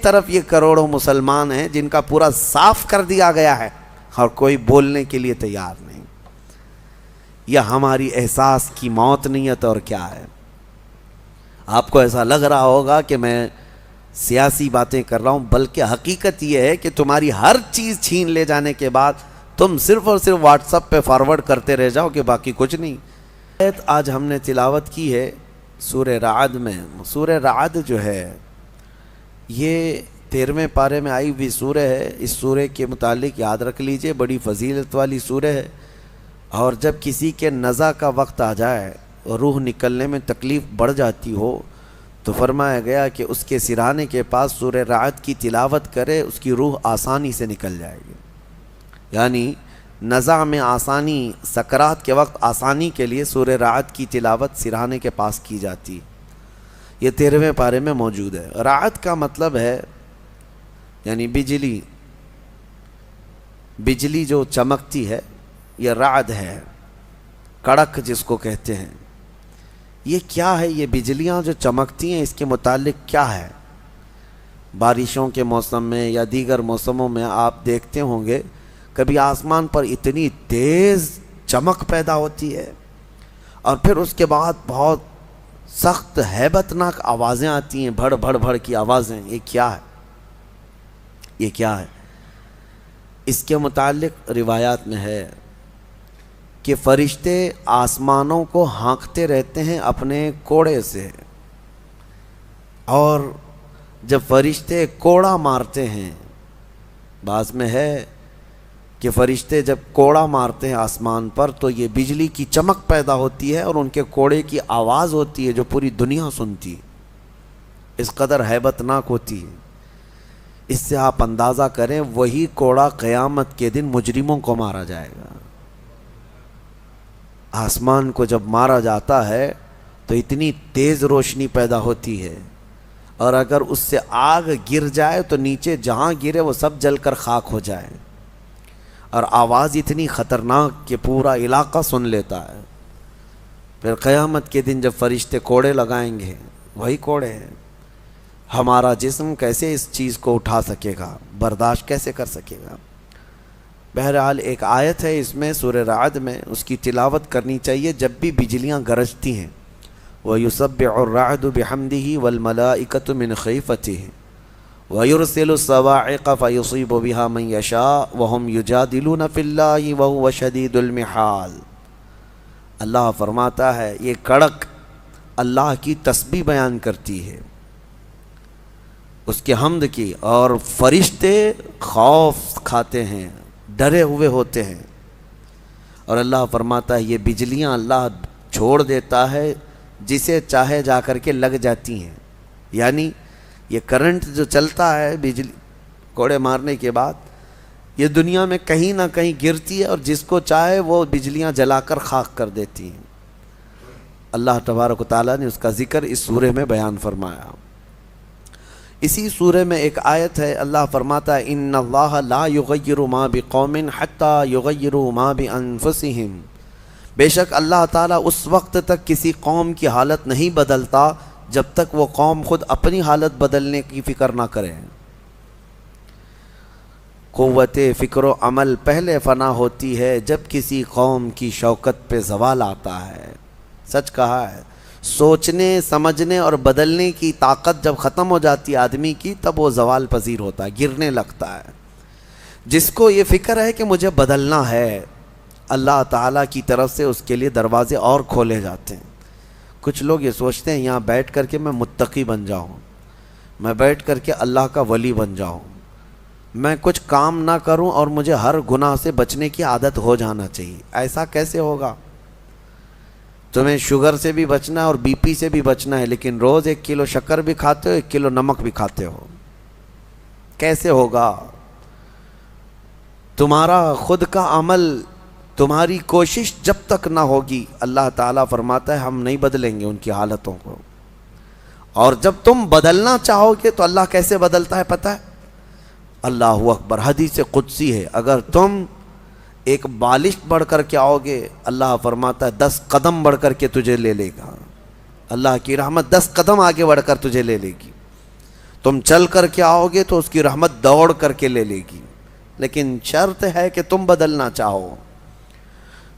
ایک طرف یہ کروڑوں مسلمان ہیں جن کا پورا صاف کر دیا گیا ہے اور کوئی بولنے کے لیے تیار نہیں. یہ ہماری احساس کی موت نہیں ہے تو اور کیا ہے؟ آپ کو ایسا لگ رہا ہوگا کہ میں سیاسی باتیں کر رہا ہوں، بلکہ حقیقت یہ ہے کہ تمہاری ہر چیز چھین لے جانے کے بعد تم صرف اور صرف واٹس ایپ پہ فارورڈ کرتے رہ جاؤ کہ باقی کچھ نہیں. آج ہم نے تلاوت کی ہے سورہ رعد میں. سورہ رعد جو ہے یہ 13ویں پارے میں آئی ہوئی سورہ ہے. اس سورہ کے متعلق یاد رکھ لیجئے، بڑی فضیلت والی سورہ ہے. اور جب کسی کے نزع کا وقت آ جائے اور روح نکلنے میں تکلیف بڑھ جاتی ہو تو فرمایا گیا کہ اس کے سرانے کے پاس سورہ رعد کی تلاوت کرے، اس کی روح آسانی سے نکل جائے گی. یعنی نزع میں آسانی، سکرات کے وقت آسانی کے لیے سورہ رعد کی تلاوت سرانے کے پاس کی جاتی. یہ 13ویں پارے میں موجود ہے. رعد کا مطلب ہے یعنی بجلی جو چمکتی ہے، یہ رعد ہے. کڑک جس کو کہتے ہیں. یہ کیا ہے؟ یہ بجلیاں جو چمکتی ہیں اس کے متعلق کیا ہے؟ بارشوں کے موسم میں یا دیگر موسموں میں آپ دیکھتے ہوں گے کبھی آسمان پر اتنی تیز چمک پیدا ہوتی ہے اور پھر اس کے بعد بہت سخت ہیبت ناک آوازیں آتی ہیں، بھڑ بھڑ بھڑ کی آوازیں. یہ کیا ہے؟ یہ کیا ہے؟ اس کے متعلق روایات میں ہے کہ فرشتے آسمانوں کو ہانکتے رہتے ہیں اپنے کوڑے سے، اور جب فرشتے کوڑا مارتے ہیں، بعض میں ہے کہ فرشتے جب کوڑا مارتے ہیں آسمان پر تو یہ بجلی کی چمک پیدا ہوتی ہے اور ان کے کوڑے کی آواز ہوتی ہے جو پوری دنیا سنتی ہے. اس قدر ہیبت ناک ہوتی ہے. اس سے آپ اندازہ کریں وہی کوڑا قیامت کے دن مجرموں کو مارا جائے گا. آسمان کو جب مارا جاتا ہے تو اتنی تیز روشنی پیدا ہوتی ہے، اور اگر اس سے آگ گر جائے تو نیچے جہاں گرے وہ سب جل کر خاک ہو جائے، اور آواز اتنی خطرناک کہ پورا علاقہ سن لیتا ہے. پھر قیامت کے دن جب فرشتے کوڑے لگائیں گے، وہی کوڑے ہیں. ہمارا جسم کیسے اس چیز کو اٹھا سکے گا، برداشت کیسے کر سکے گا؟ بہرحال ایک آیت ہے اس میں سورہ رعد میں، اس کی تلاوت کرنی چاہیے جب بھی بجلیاں گرجتی ہیں. وَيُسَبِّحُ الرَّعْدُ بِحَمْدِهِ وَالْمَلَائِكَةُ مِنْ خِيفَتِهِ وَيُرْسِلُ الصَّوَاعِقَ فَيُصِيبُ بِهَا مَنْ يَشَاءُ وَهُمْ يُجَادِلُونَ فِي اللَّهِ وَهُوَ شَدِيدُ الْمِحَالِ. اللہ فرماتا ہے یہ کڑک اللہ کی تسبیح بیان کرتی ہے، اس کے حمد کی، اور فرشتے خوف کھاتے ہیں، ڈرے ہوئے ہوتے ہیں. اور اللہ فرماتا ہے یہ بجلیاں اللہ چھوڑ دیتا ہے، جسے چاہے جا کر کے لگ جاتی ہیں. یعنی یہ کرنٹ جو چلتا ہے بجلی کوڑے مارنے کے بعد، یہ دنیا میں کہیں نہ کہیں گرتی ہے اور جس کو چاہے وہ بجلیاں جلا کر خاک کر دیتی ہیں. اللہ تبارک و تعالیٰ نے اس کا ذکر اس سورہ میں بیان فرمایا. اسی سورہ میں ایک آیت ہے، اللہ فرماتا ہے ان اللہ لا یغیر ما بقوم حتی یغیروا ما بانفسہم. بے شک اللہ تعالیٰ اس وقت تک کسی قوم کی حالت نہیں بدلتا جب تک وہ قوم خود اپنی حالت بدلنے کی فکر نہ کرے. قوت فکر و عمل پہلے فنا ہوتی ہے جب کسی قوم کی شوکت پہ زوال آتا ہے. سچ کہا ہے، سوچنے سمجھنے اور بدلنے کی طاقت جب ختم ہو جاتی ہے آدمی کی، تب وہ زوال پذیر ہوتا ہے، گرنے لگتا ہے. جس کو یہ فکر ہے کہ مجھے بدلنا ہے، اللہ تعالیٰ کی طرف سے اس کے لیے دروازے اور کھولے جاتے ہیں. کچھ لوگ یہ سوچتے ہیں یہاں بیٹھ کر کے میں متقی بن جاؤں، میں بیٹھ کر کے اللہ کا ولی بن جاؤں، میں کچھ کام نہ کروں اور مجھے ہر گناہ سے بچنے کی عادت ہو جانا چاہیے. ایسا کیسے ہوگا؟ تمہیں شوگر سے بھی بچنا ہے اور بی پی سے بھی بچنا ہے، لیکن روز 1 کلو شکر بھی کھاتے ہو، 1 کلو نمک بھی کھاتے ہو. کیسے ہوگا؟ تمہارا خود کا عمل، تمہاری کوشش جب تک نہ ہوگی، اللہ تعالیٰ فرماتا ہے ہم نہیں بدلیں گے ان کی حالتوں کو. اور جب تم بدلنا چاہو گے تو اللہ کیسے بدلتا ہے پتہ ہے؟ اللہ اکبر، حدیث قدسی ہے، اگر تم ایک بالش بڑھ کر کے آؤ گے، اللہ فرماتا ہے 10 قدم بڑھ کر کے تجھے لے لے گا. اللہ کی رحمت 10 قدم آگے بڑھ کر تجھے لے لے گی. تم چل کر کے آؤ گے تو اس کی رحمت دوڑ کر کے لے لے گی، لیکن شرط ہے کہ تم بدلنا چاہو۔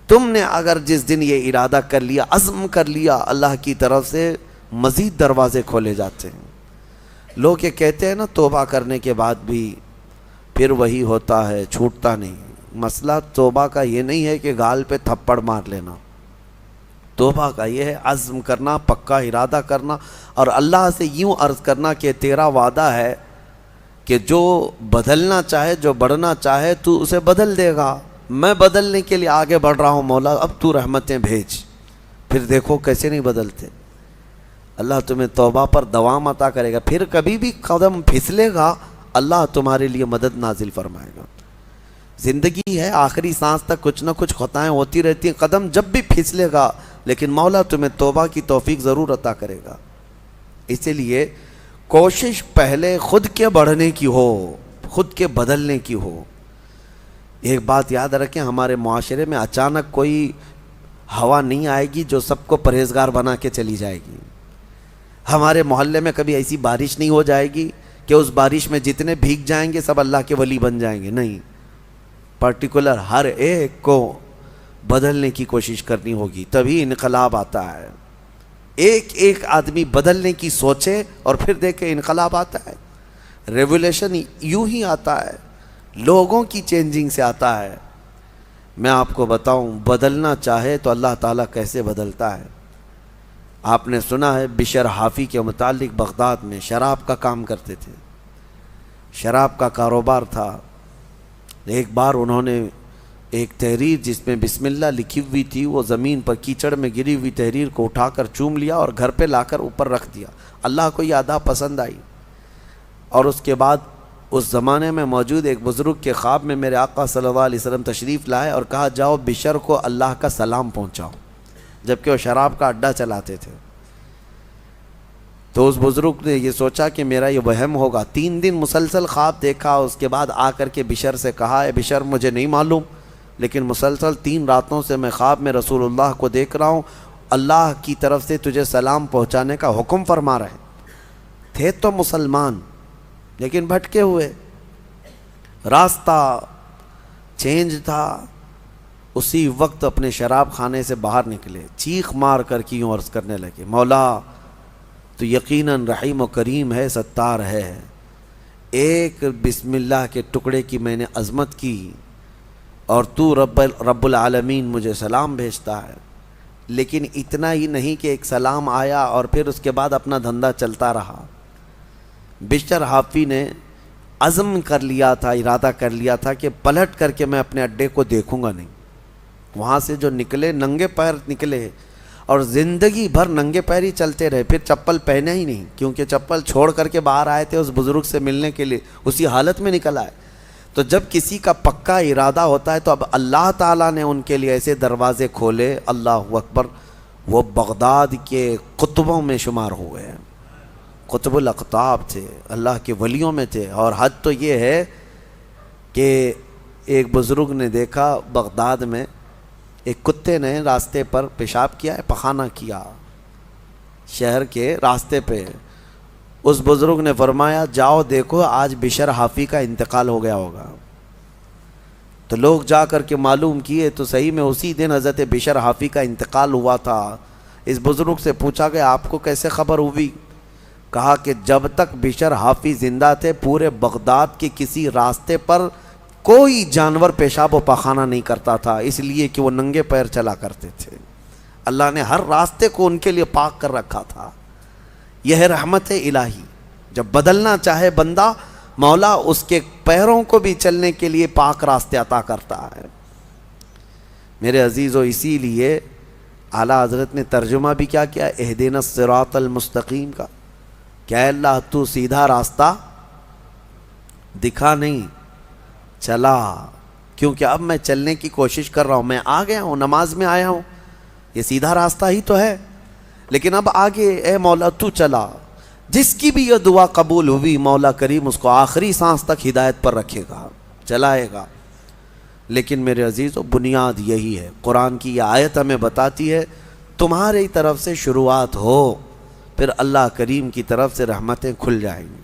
تم نے اگر جس دن یہ ارادہ کر لیا، عزم کر لیا، اللہ کی طرف سے مزید دروازے کھولے جاتے ہیں۔ لوگ یہ کہتے ہیں نا توبہ کرنے کے بعد بھی پھر وہی ہوتا ہے، چھوٹتا نہیں۔ مسئلہ توبہ کا یہ نہیں ہے کہ گال پہ تھپڑ مار لینا، توبہ کا یہ ہے عزم کرنا، پکا ارادہ کرنا، اور اللہ سے یوں عرض کرنا کہ تیرا وعدہ ہے کہ جو بدلنا چاہے، جو بڑھنا چاہے تو اسے بدل دے گا، میں بدلنے کے لیے آگے بڑھ رہا ہوں مولا، اب تو رحمتیں بھیج۔ پھر دیکھو کیسے نہیں بدلتے، اللہ تمہیں توبہ پر دوام عطا کرے گا، پھر کبھی بھی قدم پھسلے گا اللہ تمہارے لیے مدد نازل فرمائے گا۔ زندگی ہے، آخری سانس تک کچھ نہ کچھ خطائیں ہوتی رہتی ہیں، قدم جب بھی پھسلے گا لیکن مولا تمہیں توبہ کی توفیق ضرور عطا کرے گا۔ اسی لیے کوشش پہلے خود کے بڑھنے کی ہو، خود کے بدلنے کی ہو۔ ایک بات یاد رکھیں، ہمارے معاشرے میں اچانک کوئی ہوا نہیں آئے گی جو سب کو پرہیزگار بنا کے چلی جائے گی۔ ہمارے محلے میں کبھی ایسی بارش نہیں ہو جائے گی کہ اس بارش میں جتنے بھیگ جائیں گے سب اللہ کے ولی بن جائیں گے، نہیں، پرٹیکولر ہر ایک کو بدلنے کی کوشش کرنی ہوگی، تبھی انقلاب آتا ہے۔ ایک ایک آدمی بدلنے کی سوچے اور پھر دیکھے انقلاب آتا ہے۔ ریولیوشن یوں ہی آتا ہے، لوگوں کی چینجنگ سے آتا ہے۔ میں آپ کو بتاؤں، بدلنا چاہے تو اللہ تعالیٰ کیسے بدلتا ہے۔ آپ نے سنا ہے بشر حافی کے متعلق، بغداد میں شراب کا کام کرتے تھے، شراب کا کاروبار تھا۔ ایک بار انہوں نے ایک تحریر جس میں بسم اللہ لکھی ہوئی تھی، وہ زمین پر کیچڑ میں گری ہوئی تحریر کو اٹھا کر چوم لیا اور گھر پہ لا کر اوپر رکھ دیا۔ اللہ کو یہ ادا پسند آئی، اور اس کے بعد اس زمانے میں موجود ایک بزرگ کے خواب میں میرے آقا صلی اللہ علیہ وسلم تشریف لائے اور کہا جاؤ بشر کو اللہ کا سلام پہنچاؤ، جبکہ وہ شراب کا اڈا چلاتے تھے۔ تو اس بزرگ نے یہ سوچا کہ میرا یہ وہم ہوگا، 3 دن مسلسل خواب دیکھا، اس کے بعد آ کر کے بشر سے کہا اے بشر مجھے نہیں معلوم، لیکن مسلسل 3 راتوں سے میں خواب میں رسول اللہ کو دیکھ رہا ہوں، اللہ کی طرف سے تجھے سلام پہنچانے کا حکم فرما رہے تھے۔ تو مسلمان لیکن بھٹکے ہوئے، راستہ چینج تھا۔ اسی وقت اپنے شراب خانے سے باہر نکلے، چیخ مار کر کے یوں عرض کرنے لگے مولا تو یقیناً رحیم و کریم ہے، ستار ہے، ایک بسم اللہ کے ٹکڑے کی میں نے عظمت کی اور تو رب العالمین مجھے سلام بھیجتا ہے۔ لیکن اتنا ہی نہیں کہ ایک سلام آیا اور پھر اس کے بعد اپنا دھندا چلتا رہا۔ بشر حافی نے عزم کر لیا تھا، ارادہ کر لیا تھا کہ پلٹ کر کے میں اپنے اڈے کو دیکھوں گا نہیں۔ وہاں سے جو نکلے ننگے پیر نکلے اور زندگی بھر ننگے پیر ہی چلتے رہے، پھر چپل پہنے ہی نہیں، کیونکہ چپل چھوڑ کر کے باہر آئے تھے اس بزرگ سے ملنے کے لیے، اسی حالت میں نکل آئے۔ تو جب کسی کا پکا ارادہ ہوتا ہے تو اب اللہ تعالیٰ نے ان کے لیے ایسے دروازے کھولے، اللہ اکبر، وہ بغداد کے قطبوں میں شمار ہوئے ہیں، قطب الاقطاب تھے، اللہ کے ولیوں میں تھے۔ اور حد تو یہ ہے کہ ایک بزرگ نے دیکھا بغداد میں ایک کتے نے راستے پر پیشاب کیا ہے، پخانہ کیا شہر کے راستے پہ۔ اس بزرگ نے فرمایا جاؤ دیکھو آج بشر حافی کا انتقال ہو گیا ہوگا۔ تو لوگ جا کر کے معلوم کیے تو صحیح میں اسی دن حضرت بشر حافی کا انتقال ہوا تھا۔ اس بزرگ سے پوچھا کہ آپ کو کیسے خبر ہوئی؟ کہا کہ جب تک بشر حافی زندہ تھے پورے بغداد کے کسی راستے پر کوئی جانور پیشاب و پخانہ نہیں کرتا تھا، اس لیے کہ وہ ننگے پیر چلا کرتے تھے۔ اللہ نے ہر راستے کو ان کے لیے پاک کر رکھا تھا۔ یہ ہے رحمت الہی، جب بدلنا چاہے بندہ مولا اس کے پیروں کو بھی چلنے کے لیے پاک راستے عطا کرتا ہے۔ میرے عزیزو، اسی لیے اعلیٰ حضرت نے ترجمہ بھی کیا کیا، اہدنا الصراط المستقیم کا، کیا اللہ تو سیدھا راستہ دکھا نہیں، چلا، کیونکہ اب میں چلنے کی کوشش کر رہا ہوں، میں آ گیا ہوں، نماز میں آیا ہوں، یہ سیدھا راستہ ہی تو ہے، لیکن اب آگے اے مولا تو چلا۔ جس کی بھی یہ دعا قبول ہوئی مولا کریم اس کو آخری سانس تک ہدایت پر رکھے گا، چلائے گا۔ لیکن میرے عزیزو، بنیاد یہی ہے، قرآن کی یہ آیت ہمیں بتاتی ہے تمہاری طرف سے شروعات ہو، پھر اللہ کریم کی طرف سے رحمتیں کھل جائیں گی۔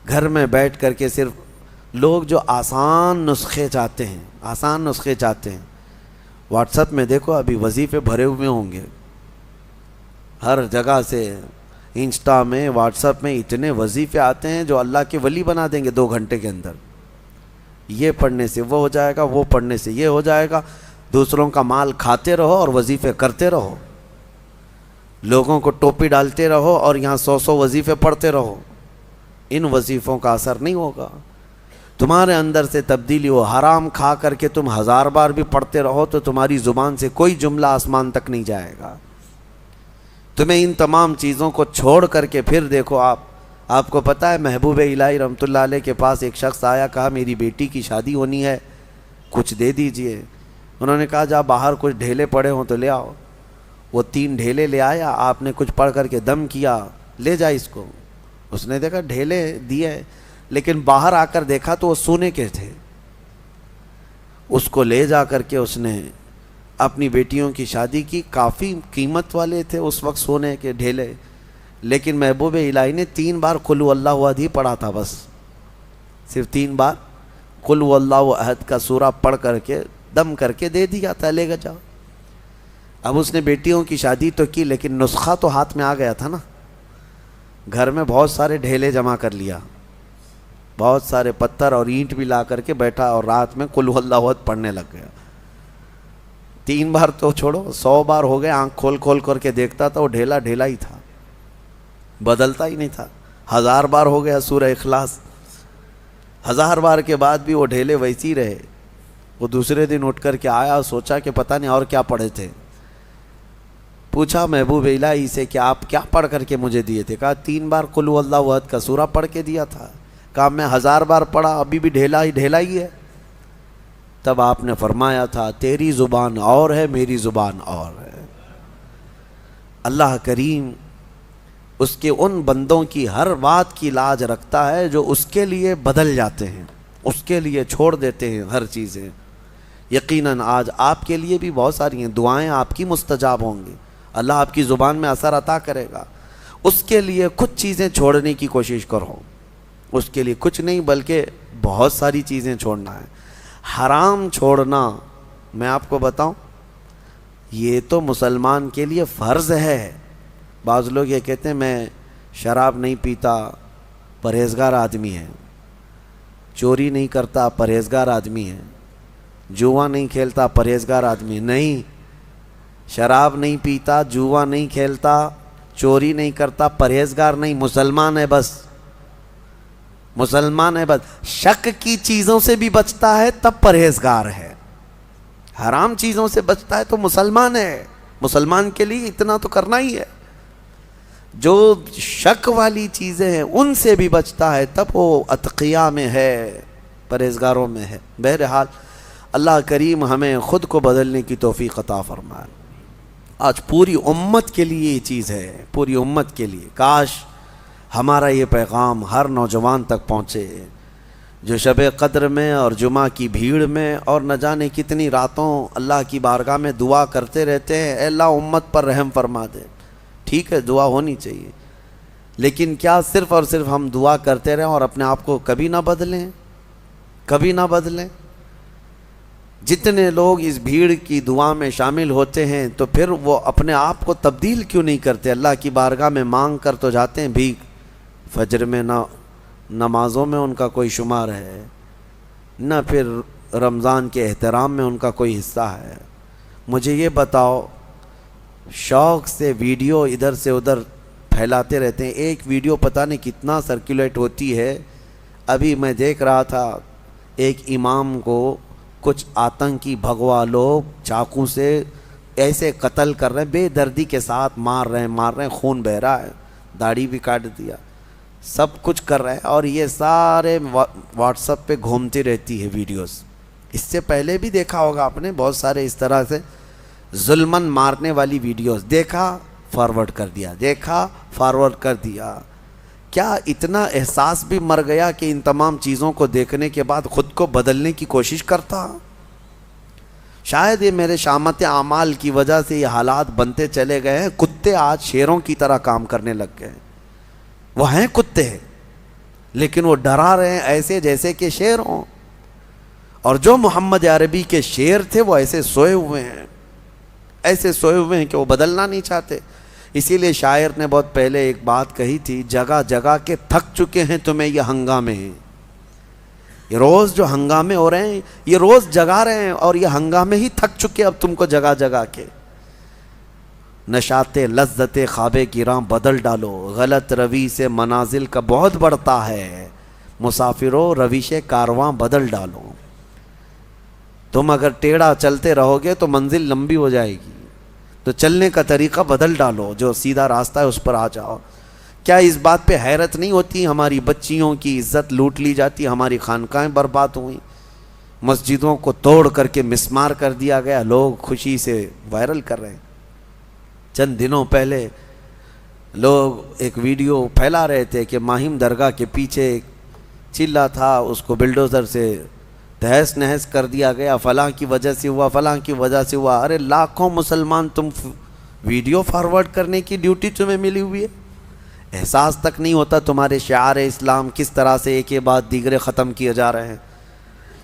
گھر میں بیٹھ کر کے صرف لوگ جو آسان نسخے چاہتے ہیں واٹس ایپ میں دیکھو ابھی وظیفے بھرے ہوئے ہوں گے ہر جگہ سے، انسٹا میں، واٹس ایپ میں اتنے وظیفے آتے ہیں جو اللہ کے ولی بنا دیں گے 2 گھنٹے کے اندر. یہ پڑھنے سے وہ ہو جائے گا، وہ پڑھنے سے یہ ہو جائے گا. دوسروں کا مال کھاتے رہو اور وظیفے کرتے رہو، لوگوں کو ٹوپی ڈالتے رہو اور یہاں 100 وظیفے پڑھتے رہو. ان وظیفوں کا اثر نہیں ہوگا، تمہارے اندر سے تبدیلی ہو. حرام کھا کر کے تم 1000 بار بھی پڑھتے رہو تو تمہاری زبان سے کوئی جملہ آسمان تک نہیں جائے گا. تمہیں ان تمام چیزوں کو چھوڑ کر کے پھر دیکھو. آپ کو پتہ ہے محبوب الہی رحمۃ اللہ علیہ کے پاس ایک شخص آیا، کہا میری بیٹی کی شادی ہونی ہے، کچھ دے دیجئے. انہوں نے کہا جا باہر کچھ ڈھیلے پڑے ہوں تو لے آؤ. وہ 3 ڈھیلے لے آیا، آپ نے کچھ پڑھ کر کے دم کیا، لے جا اس کو. اس نے دیکھا ڈھیلے دیے، لیکن باہر آ کر دیکھا تو وہ سونے کے تھے. اس کو لے جا کر کے اس نے اپنی بیٹیوں کی شادی کی. کافی قیمت والے تھے اس وقت سونے کے ڈھیلے، لیکن محبوب الہی نے 3 بار قل هو اللہ احد ہی پڑھا تھا. بس صرف 3 بار قل هو اللہ احد کا سورہ پڑھ کر کے دم کر کے دے دیا تھا، لے گا جاؤ. اب اس نے بیٹیوں کی شادی تو کی، لیکن نسخہ تو ہاتھ میں آ گیا تھا نا. گھر میں بہت سارے ڈھیلے جمع کر لیا، بہت سارے پتھر اور اینٹ بھی لا کر کے بیٹھا اور رات میں قل هو اللہ احد پڑھنے لگ گیا. 3 بار تو چھوڑو، 100 بار ہو گئے. آنکھ کھول کر کے دیکھتا تھا وہ ڈھیلا ہی تھا، بدلتا ہی نہیں تھا. 1000 بار ہو گیا سورہ اخلاص، 1000 بار کے بعد بھی وہ ڈھیلے ویسی رہے. وہ دوسرے دن اٹھ کر کے آیا اور سوچا کہ پتہ نہیں اور کیا پڑھے تھے. پوچھا محبوب الہی سے کہ آپ کیا پڑھ کر کے مجھے دیے تھے؟ کہا 3 بار قل هو اللہ احد کا سورہ پڑھ کے دیا تھا. کہا میں 1000 بار پڑھا، ابھی بھی ڈھیلا ہی ہے. تب آپ نے فرمایا تھا تیری زبان اور ہے، میری زبان اور ہے. اللہ کریم اس کے ان بندوں کی ہر بات کی لاج رکھتا ہے جو اس کے لیے بدل جاتے ہیں، اس کے لیے چھوڑ دیتے ہیں ہر چیزیں. یقیناً آج آپ کے لیے بھی بہت ساری ہیں دعائیں، آپ کی مستجاب ہوں گی، اللہ آپ کی زبان میں اثر عطا کرے گا. اس کے لیے کچھ چیزیں چھوڑنے کی کوشش کرو. اس کے لیے کچھ نہیں بلکہ بہت ساری چیزیں چھوڑنا ہے. حرام چھوڑنا، میں آپ کو بتاؤں، یہ تو مسلمان کے لیے فرض ہے. بعض لوگ یہ کہتے ہیں میں شراب نہیں پیتا، پرہیزگار آدمی ہے، چوری نہیں کرتا، پرہیزگار آدمی ہے، جوا نہیں کھیلتا، پرہیزگار آدمی. نہیں، شراب نہیں پیتا، جوا نہیں کھیلتا، چوری نہیں کرتا، پرہیزگار نہیں، مسلمان ہے بس. مسلمان ہے بس. شک کی چیزوں سے بھی بچتا ہے تب پرہیزگار ہے. حرام چیزوں سے بچتا ہے تو مسلمان ہے. مسلمان کے لیے اتنا تو کرنا ہی ہے. جو شک والی چیزیں ہیں ان سے بھی بچتا ہے تب وہ اتقیاء میں ہے، پرہیزگاروں میں ہے. بہرحال اللہ کریم ہمیں خود کو بدلنے کی توفیق عطا فرمائے. آج پوری امت کے لیے یہ چیز ہے، پوری امت کے لیے. کاش ہمارا یہ پیغام ہر نوجوان تک پہنچے جو شب قدر میں اور جمعہ کی بھیڑ میں اور نہ جانے کتنی راتوں اللہ کی بارگاہ میں دعا کرتے رہتے ہیں اے اللہ امت پر رحم فرما دے. ٹھیک ہے، دعا ہونی چاہیے، لیکن کیا صرف اور صرف ہم دعا کرتے رہیں اور اپنے آپ کو کبھی نہ بدلیں؟ کبھی نہ بدلیں. جتنے لوگ اس بھیڑ کی دعا میں شامل ہوتے ہیں تو پھر وہ اپنے آپ کو تبدیل کیوں نہیں کرتے؟ اللہ کی بارگاہ میں مانگ کر تو جاتے ہیں بھیک، فجر میں نہ نمازوں میں ان کا کوئی شمار ہے، نہ پھر رمضان کے احترام میں ان کا کوئی حصہ ہے. مجھے یہ بتاؤ، شوق سے ویڈیو ادھر سے ادھر پھیلاتے رہتے ہیں. ایک ویڈیو پتہ نہیں کتنا سرکولیٹ ہوتی ہے. ابھی میں دیکھ رہا تھا ایک امام کو کچھ آتنکی بھگوا لوگ چاقو سے ایسے قتل کر رہے ہیں، بے دردی کے ساتھ مار رہے ہیں، خون بہہ رہا ہے، داڑھی بھی کاٹ دیا، سب کچھ کر رہے ہیں. اور یہ سارے واٹس ایپ پہ گھومتی رہتی ہے ویڈیوز. اس سے پہلے بھی دیکھا ہوگا آپ نے بہت سارے اس طرح سے ظلمن مارنے والی ویڈیوز. دیکھا فارورڈ کر دیا، دیکھا فارورڈ کر دیا. کیا اتنا احساس بھی مر گیا کہ ان تمام چیزوں کو دیکھنے کے بعد خود کو بدلنے کی کوشش کرتا؟ شاید یہ میرے شامت اعمال کی وجہ سے یہ حالات بنتے چلے گئے ہیں. کتے آج شیروں کی طرح کام کرنے لگ گئے. وہ ہیں کتے ہیں لیکن وہ ڈرا رہے ہیں ایسے جیسے کہ شیر ہوں، اور جو محمد عربی کے شیر تھے وہ ایسے سوئے ہوئے ہیں، ایسے سوئے ہوئے ہیں کہ وہ بدلنا نہیں چاہتے۔ اسی لیے شاعر نے بہت پہلے ایک بات کہی تھی، جگہ جگہ کے تھک چکے ہیں تمہیں یہ ہنگامے ہیں۔ یہ روز جو ہنگامے ہو رہے ہیں، یہ روز جگا رہے ہیں، اور یہ ہنگامے ہی تھک چکے اب تم کو جگہ جگہ کے۔ نشاط لذت خواب گراں بدل ڈالو، غلط روی سے منازل کا بہت بڑھتا ہے، مسافرو رویش کارواں بدل ڈالو۔ تم اگر ٹیڑھا چلتے رہو گے تو منزل لمبی ہو جائے گی، تو چلنے کا طریقہ بدل ڈالو، جو سیدھا راستہ ہے اس پر آ جاؤ۔ کیا اس بات پہ حیرت نہیں ہوتی ہماری بچیوں کی عزت لوٹ لی جاتی، ہماری خانقاہیں برباد ہوئیں، مسجدوں کو توڑ کر کے مسمار کر دیا گیا، لوگ خوشی سے وائرل کر رہے ہیں۔ چند دنوں پہلے لوگ ایک ویڈیو پھیلا رہے تھے کہ ماہم درگاہ کے پیچھے ایک چلہ تھا، اس کو بلڈوزر سے تہس نہس کر دیا گیا، فلاں کی وجہ سے ہوا، فلاں کی وجہ سے ہوا۔ ارے لاکھوں مسلمان، تم ویڈیو فارورڈ کرنے کی ڈیوٹی تمہیں ملی ہوئی ہے، احساس تک نہیں ہوتا تمہارے شعار اسلام کس طرح سے ایک کے بعد دیگرے ختم کیے جا رہے ہیں۔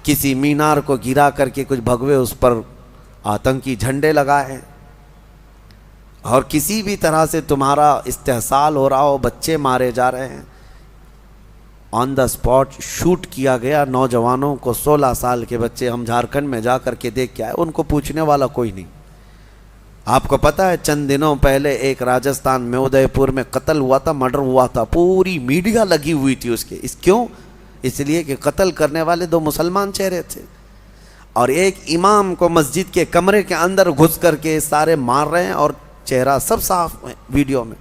کسی مینار کو گرا کر کے کچھ بھگوے اس پر آتنکی جھنڈے لگائے، اور کسی بھی طرح سے تمہارا استحصال ہو رہا ہو، بچے مارے جا رہے ہیں۔ آن دا اسپاٹ شوٹ کیا گیا نوجوانوں کو، 16 سال کے بچے، ہم جھارکھنڈ میں جا کر کے دیکھ کے آئے، ان کو پوچھنے والا کوئی نہیں۔ آپ کو پتہ ہے چند دنوں پہلے ایک راجستھان میں ادے پور میں قتل ہوا تھا، مرڈر ہوا تھا، پوری میڈیا لگی ہوئی تھی اس کے۔ کیوں؟ اس لیے کہ قتل کرنے والے 2 مسلمان چہرے تھے، اور ایک امام کو مسجد کے کمرے کے اندر گھس کر کے سارے مار رہے ہیں، اور چہرہ سب صاف ہے ویڈیو میں،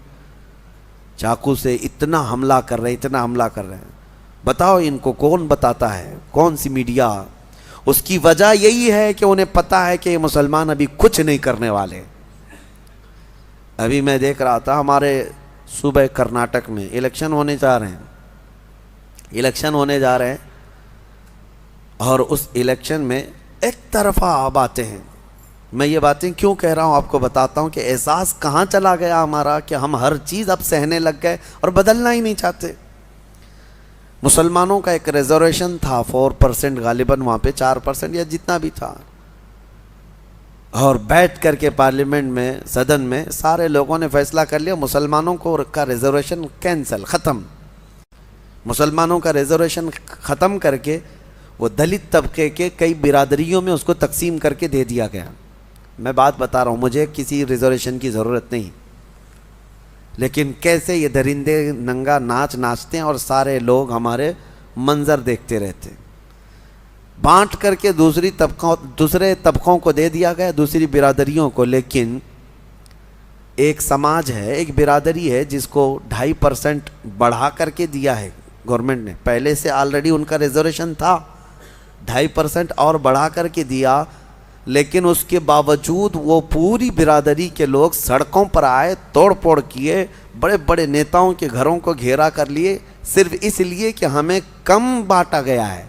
چاقو سے اتنا حملہ کر رہے ہیں، اتنا حملہ کر رہے ہیں۔ بتاؤ ان کو کون بتاتا ہے، کون سی میڈیا؟ اس کی وجہ یہی ہے کہ انہیں پتہ ہے کہ یہ مسلمان ابھی کچھ نہیں کرنے والے۔ ابھی میں دیکھ رہا تھا ہمارے صوبہ کرناٹک میں الیکشن ہونے جا رہے ہیں، اور اس الیکشن میں ایک طرفہ باتیں ہیں۔ میں یہ باتیں کیوں کہہ رہا ہوں آپ کو بتاتا ہوں کہ احساس کہاں چلا گیا ہمارا، کہ ہم ہر چیز اب سہنے لگ گئے اور بدلنا ہی نہیں چاہتے۔ مسلمانوں کا ایک ریزرویشن تھا 4%، غالباً وہاں پہ 4% یا جتنا بھی تھا، اور بیٹھ کر کے پارلیمنٹ میں، صدن میں سارے لوگوں نے فیصلہ کر لیا مسلمانوں کا ریزرویشن کینسل، ختم۔ مسلمانوں کا ریزرویشن ختم کر کے وہ دلت طبقے کے کئی برادریوں میں اس کو تقسیم کر کے دے دیا گیا۔ میں بات بتا رہا ہوں، مجھے کسی ریزرویشن کی ضرورت نہیں، لیکن کیسے یہ درندے ننگا ناچ ناچتے ہیں اور سارے لوگ ہمارے منظر دیکھتے رہتے ہیں۔ بانٹ کر کے دوسرے طبقوں کو دے دیا گیا، دوسری برادریوں کو، لیکن ایک سماج ہے، ایک برادری ہے جس کو 2.5% بڑھا کر کے دیا ہے گورنمنٹ نے۔ پہلے سے آلریڈی ان کا ریزرویشن تھا، 2.5% اور بڑھا کر کے دیا، لیکن اس کے باوجود وہ پوری برادری کے لوگ سڑکوں پر آئے، توڑ پھوڑ کیے، بڑے بڑے نیتاؤں کے گھروں کو گھیرا کر لیے، صرف اس لیے کہ ہمیں کم بانٹا گیا ہے۔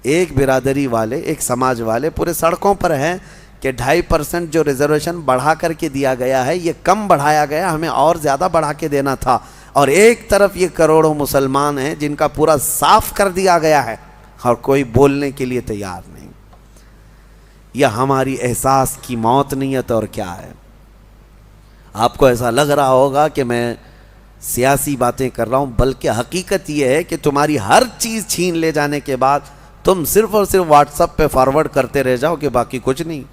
ایک برادری والے، ایک سماج والے پورے سڑکوں پر ہیں کہ 2.5% جو ریزرویشن بڑھا کر کے دیا گیا ہے، یہ کم بڑھایا گیا، ہمیں اور زیادہ بڑھا کے دینا تھا۔ اور ایک طرف یہ کروڑوں مسلمان ہیں جن کا پورا صاف کر دیا گیا ہے، اور کوئی بولنے کے لیے تیار نہیں۔ یہ ہماری احساس کی موت نہیں ہے تو اور کیا ہے؟ آپ کو ایسا لگ رہا ہوگا کہ میں سیاسی باتیں کر رہا ہوں، بلکہ حقیقت یہ ہے کہ تمہاری ہر چیز چھین لے جانے کے بعد تم صرف اور صرف واٹس ایپ پہ فارورڈ کرتے رہ جاؤ کہ باقی کچھ نہیں۔